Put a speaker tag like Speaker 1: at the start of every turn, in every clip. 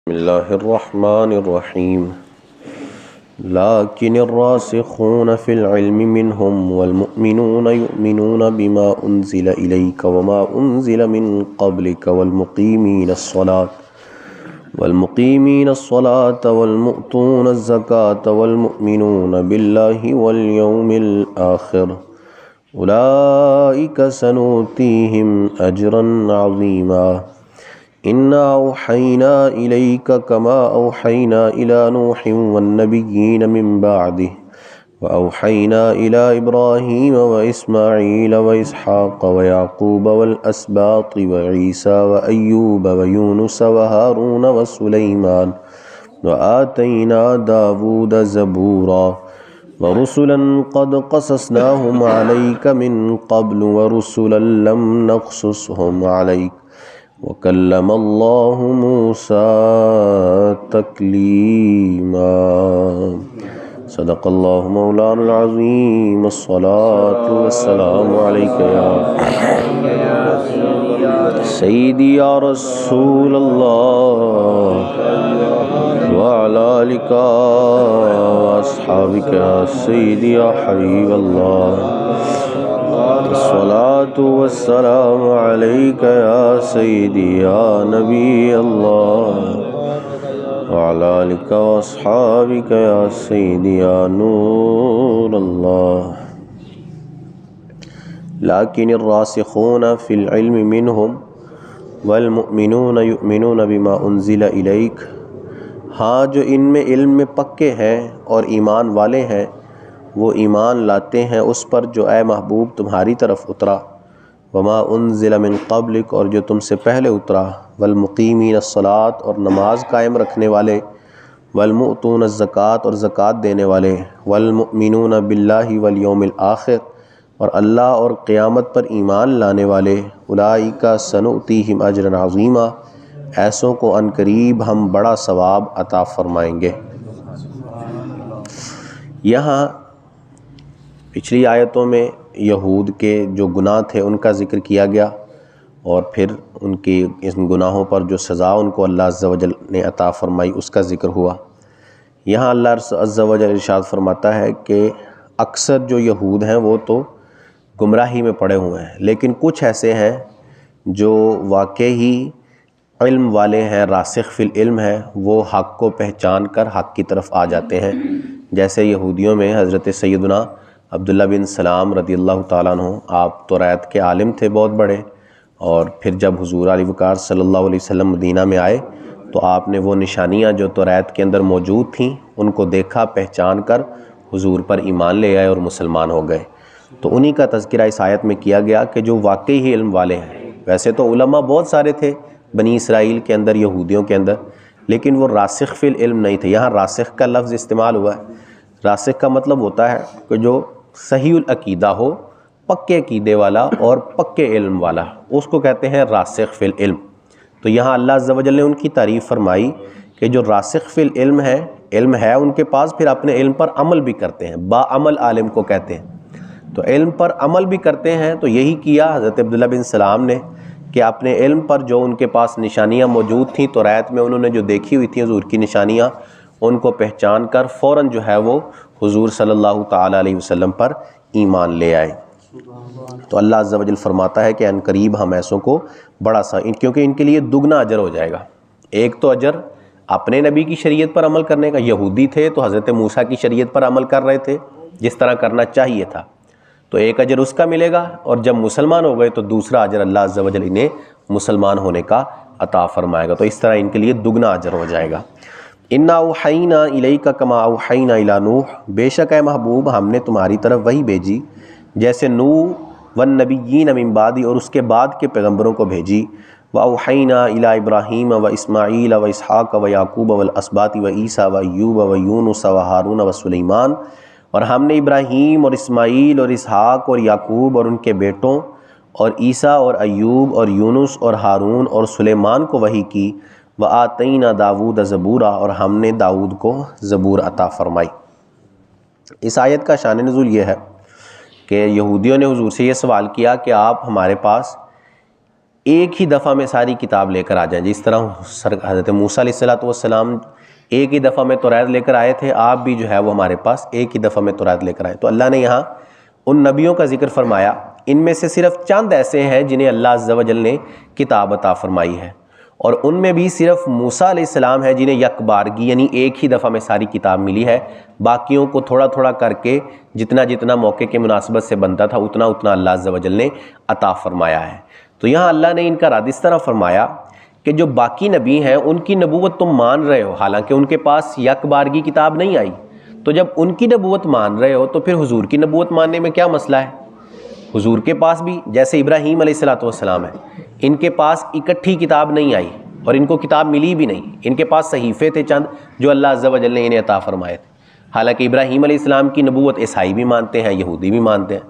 Speaker 1: بسم الله الرحمن الرحيم لكن الراسخون في العلم منهم والمؤمنون يؤمنون بما أنزل إليك وما أنزل من قبلك والمقيمين الصلاة والمؤتون الزكاة والمؤمنون بالله واليوم الآخر أولئك سنؤتيهم أجرا عظيما إنا أوحينا إليك كما أوحينا إلى نوح والنبيين من بعده وأوحينا إلى إبراهيم وإسماعيل وإسحاق ويعقوب والأسباط وعيسى وأيوب ويونس وهارون وسليمان وآتينا داود زبورا ورسلا قد قصصناهم عليك من قبل ورسلا لم نقصصهم عليك وَكَلَّمَ اللَّهُ مُوسَى تَكْلِيمًا صدق اللہ مولانا العظیم الصلاة والسلام علیکہ یا سیدی یا رسول اللہ وعلی آلک واصحابک یا سیدی یا حبیب اللہ الصلاة والسلام علیکہ یا سیدی یا نبی اللہ وعلی آلک واصحابک یا سیدی یا نور اللہ لیکن الراسخون فی العلم منہم والمؤمنون یؤمنون بما انزل الیک، ہاں جو ان میں علم میں پکے ہیں اور ایمان والے ہیں وہ ایمان لاتے ہیں اس پر جو اے محبوب تمہاری طرف اترا، وما انزل من قبلک اور جو تم سے پہلے اترا، والمقیمین الصلاۃ اور نماز قائم رکھنے والے، والمؤتون الزکوٰۃ اور زکوٰۃ دینے والے، والمؤمنون باللہ والیوم الآخر اور اللہ اور قیامت پر ایمان لانے والے، اولئک سنؤتیہم اجرا عظیما، ایسوں کو عنقریب ہم بڑا ثواب عطا فرمائیں گے۔ یہاں پچھلی آیتوں میں یہود کے جو گناہ تھے ان کا ذکر کیا گیا اور پھر ان کی ان گناہوں پر جو سزا ان کو اللہ عز و جل نے عطا فرمائی اس کا ذکر ہوا۔ یہاں اللہ عز و جل ارشاد فرماتا ہے کہ اکثر جو یہود ہیں وہ تو گمراہی میں پڑے ہوئے ہیں، لیکن کچھ ایسے ہیں جو واقعی علم والے ہیں، راسخ فی العلم ہیں، وہ حق کو پہچان کر حق کی طرف آ جاتے ہیں۔ جیسے یہودیوں میں حضرت سیدنا عبداللہ بن سلام رضی اللہ تعالیٰ عنہ، آپ توریت کے عالم تھے بہت بڑے، اور پھر جب حضور علی وقار صلی اللہ علیہ وسلم مدینہ میں آئے تو آپ نے وہ نشانیاں جو توریت کے اندر موجود تھیں ان کو دیکھا، پہچان کر حضور پر ایمان لے آئے اور مسلمان ہو گئے۔ تو انہی کا تذکرہ اس آیت میں کیا گیا کہ جو واقعی ہی علم والے ہیں۔ ویسے تو علماء بہت سارے تھے بنی اسرائیل کے اندر، یہودیوں کے اندر، لیکن وہ راسخ فی العلم نہیں تھے۔ یہاں راسخ کا لفظ استعمال ہوا ہے۔ راسخ کا مطلب ہوتا ہے کہ جو صحیح العقیدہ ہو، پکے عقیدے والا اور پکے علم والا، اس کو کہتے ہیں راسخ فی العلم۔ تو یہاں اللہ عز و جل نے ان کی تعریف فرمائی کہ جو راسخ فی العلم ہے، علم ہے ان کے پاس، پھر اپنے علم پر عمل بھی کرتے ہیں، با عمل عالم کو کہتے ہیں۔ تو علم پر عمل بھی کرتے ہیں، تو یہی کیا حضرت عبداللہ بن سلام نے کہ اپنے علم پر جو ان کے پاس نشانیاں موجود تھیں توریت میں، انہوں نے جو دیکھی ہوئی تھیں حضور کی نشانیاں، ان کو پہچان کر فوراً جو ہے وہ حضور صلی اللہ تعالیٰ علیہ وسلم پر ایمان لے آئے۔ تو اللہ عز و جل فرماتا ہے کہ عنقریب ہم ایسوں کو بڑا سا، کیونکہ ان کے لیے دگنا اجر ہو جائے گا۔ ایک تو اجر اپنے نبی کی شریعت پر عمل کرنے کا، یہودی تھے تو حضرت موسیٰ کی شریعت پر عمل کر رہے تھے جس طرح کرنا چاہیے تھا، تو ایک اجر اس کا ملے گا، اور جب مسلمان ہو گئے تو دوسرا اجر اللہ عز و جل انہیں مسلمان ہونے کا عطا فرمائے گا۔ تو اس طرح ان کے لیے دگنا اجر ہو جائے گا۔ انا اوحینا الیک کما اوحینا الی نوح، بے شک اے محبوب ہم نے تمہاری طرف وہی بھیجی جیسے نوح والنبیین من بعدی اور اس کے بعد کے پیغمبروں کو بھیجی، واوحینا الی ابراہیم و اسماعیل و اسحاق و یعقوب والاسباط و عیسیٰ و ایوب و یونس و ہارون و سلیمان، اور ہم نے ابراہیم اور اسماعیل اور اسحاق اور یعقوب اور ان کے بیٹوں اور عیسیٰ اور ایوب اور یونس اور ہارون اور سلیمان کو وحی کی، وآتینا داود زبورا اور ہم نے داؤد کو زبور عطا فرمائی۔ اس آیت کا شان نزول یہ ہے کہ یہودیوں نے حضور سے یہ سوال کیا کہ آپ ہمارے پاس ایک ہی دفعہ میں ساری کتاب لے کر آ جائیں. جس طرح حضرت موسیٰ علیہ السلام ایک ہی دفعہ میں توریت لے کر آئے تھے، آپ بھی جو ہے وہ ہمارے پاس ایک ہی دفعہ میں توریت لے کر آئے. تو اللہ نے یہاں ان نبیوں کا ذکر فرمایا، ان میں سے صرف چند ایسے ہیں جنہیں اللہ عز و جل نے کتاب عطا فرمائی ہے، اور ان میں بھی صرف موسیٰ علیہ السلام ہے جنہیں یک بارگی یعنی ایک ہی دفعہ میں ساری کتاب ملی ہے. باقیوں کو تھوڑا تھوڑا کر کے جتنا جتنا موقع کے مناسبت سے بنتا تھا اتنا اتنا اللہ عز و جل نے عطا فرمایا ہے. تو یہاں اللہ نے ان کا رد اس طرح فرمایا کہ جو باقی نبی ہیں ان کی نبوت تم مان رہے ہو، حالانکہ ان کے پاس یک بارگی کتاب نہیں آئی. تو جب ان کی نبوت مان رہے ہو تو پھر حضور کی نبوت ماننے میں کیا مسئلہ ہے؟ حضور کے پاس بھی جیسے ابراہیم علیہ السلام ہے، ان کے پاس اکٹھی کتاب نہیں آئی اور ان کو کتاب ملی بھی نہیں. ان کے پاس صحیفے تھے چند جو اللہ عز و جل نے انہیں عطا فرمائے تھے. حالانکہ ابراہیم علیہ السلام کی نبوت عیسائی بھی مانتے ہیں، یہودی بھی مانتے ہیں.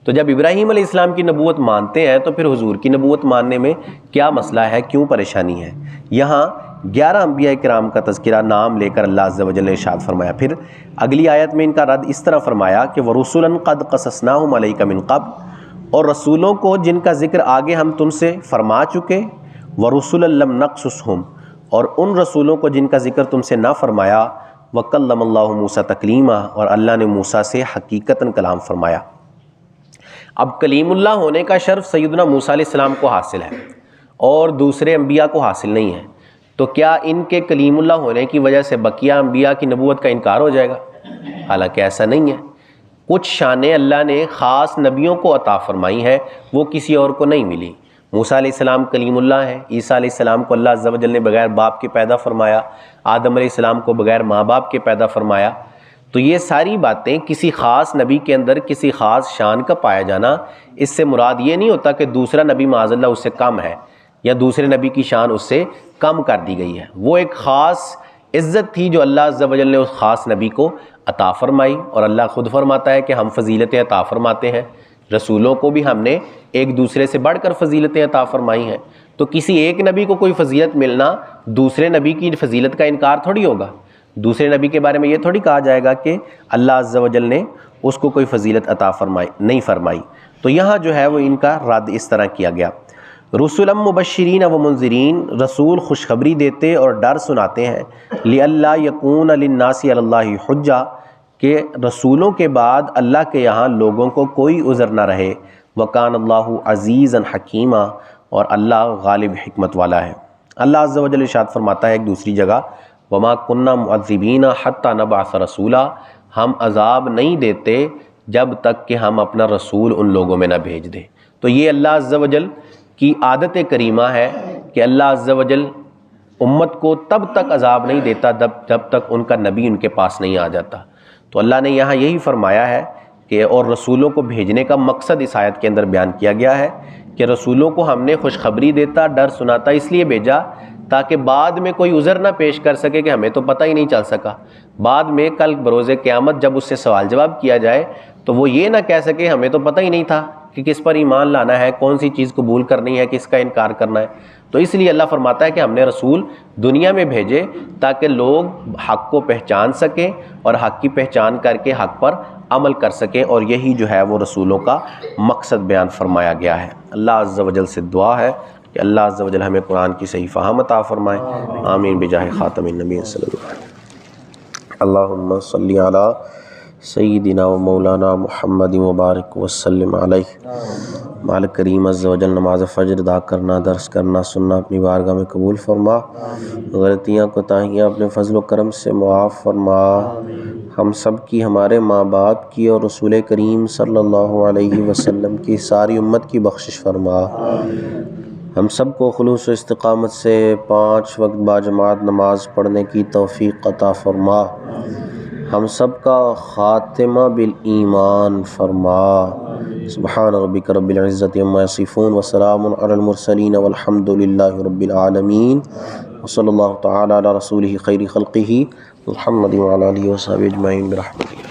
Speaker 1: تو جب ابراہیم علیہ السلام کی نبوت مانتے ہیں تو پھر حضور کی نبوت ماننے میں کیا مسئلہ ہے، کیوں پریشانی ہے؟ یہاں 11 انبیاء کرام کا تذکرہ نام لے کر اللہ عز و جل نے ارشاد فرمایا. پھر اگلی آیت میں ان کا رد اس طرح فرمایا کہ وَرُسُلًا قَدْ قَصَصْنَاهُمْ عَلَيْكَ مِنْ قَبْلُ، اور رسولوں کو جن کا ذکر آگے ہم تم سے فرما چکے، وَرُسُلًا لَمْ نَقْصُصْهُمْ، اور ان رسولوں کو جن کا ذکر تم سے نہ فرمایا، وَكَلَّمَ اللَّهُ مُوسَىٰ تَكْلِيمًا، اور اللہ نے موسیٰ سے حقیقتاً کلام فرمایا. اب کلیم اللہ ہونے کا شرف سیدنا موسیٰ علیہ السلام کو حاصل ہے اور دوسرے انبیاء کو حاصل نہیں ہے. تو کیا ان کے کلیم اللہ ہونے کی وجہ سے بقیہ انبیاء کی نبوت کا انکار ہو جائے گا؟ حالانکہ ایسا نہیں ہے. کچھ شانیں اللہ نے خاص نبیوں کو عطا فرمائی ہیں، وہ کسی اور کو نہیں ملی. موسیٰ علیہ السلام کلیم اللہ ہیں، عیسیٰ علیہ السلام کو اللہ عز و جل نے بغیر باپ کے پیدا فرمایا، آدم علیہ السلام کو بغیر ماں باپ کے پیدا فرمایا. تو یہ ساری باتیں کسی خاص نبی کے اندر کسی خاص شان کا پایا جانا، اس سے مراد یہ نہیں ہوتا کہ دوسرا نبی معاذ اللہ اس سے کم ہے یا دوسرے نبی کی شان اس سے کم کر دی گئی ہے. وہ ایک خاص عزت تھی جو اللہ عز و جل نے اس خاص نبی کو عطا فرمائی، اور اللہ خود فرماتا ہے کہ ہم فضیلتیں عطا فرماتے ہیں. رسولوں کو بھی ہم نے ایک دوسرے سے بڑھ کر فضیلتیں عطا فرمائی ہیں. تو کسی ایک نبی کو کوئی فضیلت ملنا دوسرے نبی کی فضیلت کا انکار تھوڑی ہوگا. دوسرے نبی کے بارے میں یہ تھوڑی کہا جائے گا کہ اللہ عز و جل نے اس کو کوئی فضیلت عطا نہیں فرمائی. تو یہاں جو ہے وہ ان کا رد اس طرح کیا گیا. رسولا مبشرین و منذرین، رسول خوشخبری دیتے اور ڈر سناتے ہیں. لئلا یکون للناس علی اللہ حجہ، کہ رسولوں کے بعد اللہ کے یہاں لوگوں کو کوئی عذر نہ رہے. وکان اللہ عزیزا حکیما، اور اللہ غالب حکمت والا ہے. اللہ عز و جل ارشاد فرماتا ہے ایک دوسری جگہ، وما کننا معذبین حتی نبعث رسولا، ہم عذاب نہیں دیتے جب تک کہ ہم اپنا رسول ان لوگوں میں نہ بھیج دیں. تو یہ اللہ عز و جل کی عادت کریمہ ہے کہ اللہ عز و جل امت کو تب تک عذاب نہیں دیتا جب تک ان کا نبی ان کے پاس نہیں آ جاتا. تو اللہ نے یہاں یہی فرمایا ہے کہ اور رسولوں کو بھیجنے کا مقصد اس آیت کے اندر بیان کیا گیا ہے کہ رسولوں کو ہم نے خوشخبری دیتا، ڈر سناتا اس لیے بھیجا تاکہ بعد میں کوئی عذر نہ پیش کر سکے کہ ہمیں تو پتہ ہی نہیں چل سکا. بعد میں کل بروز قیامت جب اس سے سوال جواب کیا جائے تو وہ یہ نہ کہہ سکے ہمیں تو پتہ ہی نہیں تھا کہ کس پر ایمان لانا ہے، کون سی چیز قبول کرنی ہے، کس کا انکار کرنا ہے. تو اس لیے اللہ فرماتا ہے کہ ہم نے رسول دنیا میں بھیجے تاکہ لوگ حق کو پہچان سکیں اور حق کی پہچان کر کے حق پر عمل کر سکیں، اور یہی جو ہے وہ رسولوں کا مقصد بیان فرمایا گیا ہے. اللہ عز و جل سے دعا ہے کہ اللہ عز و جل ہمیں قرآن کی صحیح فہم عطا فرمائے. آمین بجاہ خاتم النبی صلی اللہ علیہ وسلم. اللہم صلی علی سیدنا و مولانا محمد مبارک وسلم علیہ. مالک کریم عز و جل نماز فجر ادا کرنا، درس کرنا، سننا اپنی بارگاہ میں قبول فرما. غلطیاں کوتاہیاں اپنے فضل و کرم سے معاف فرما. ہم سب کی، ہمارے ماں باپ کی اور رسول کریم صلی اللہ علیہ وسلم کی ساری امت کی بخشش فرما. ہم سب کو خلوص و استقامت سے 5 وقت باجماعت نماز پڑھنے کی توفیق عطا فرما. ہم سب کا خاتمہ بالایمان فرما. سبحان ربک رب العزت عما یصفون وسلام علی المرسلین والحمد للہ رب العالمین. وصلی اللہ تعالی علی رسولہ خیر خلقہ محمد وعلی آلہ وصحبہ اجمعین برحمتہ.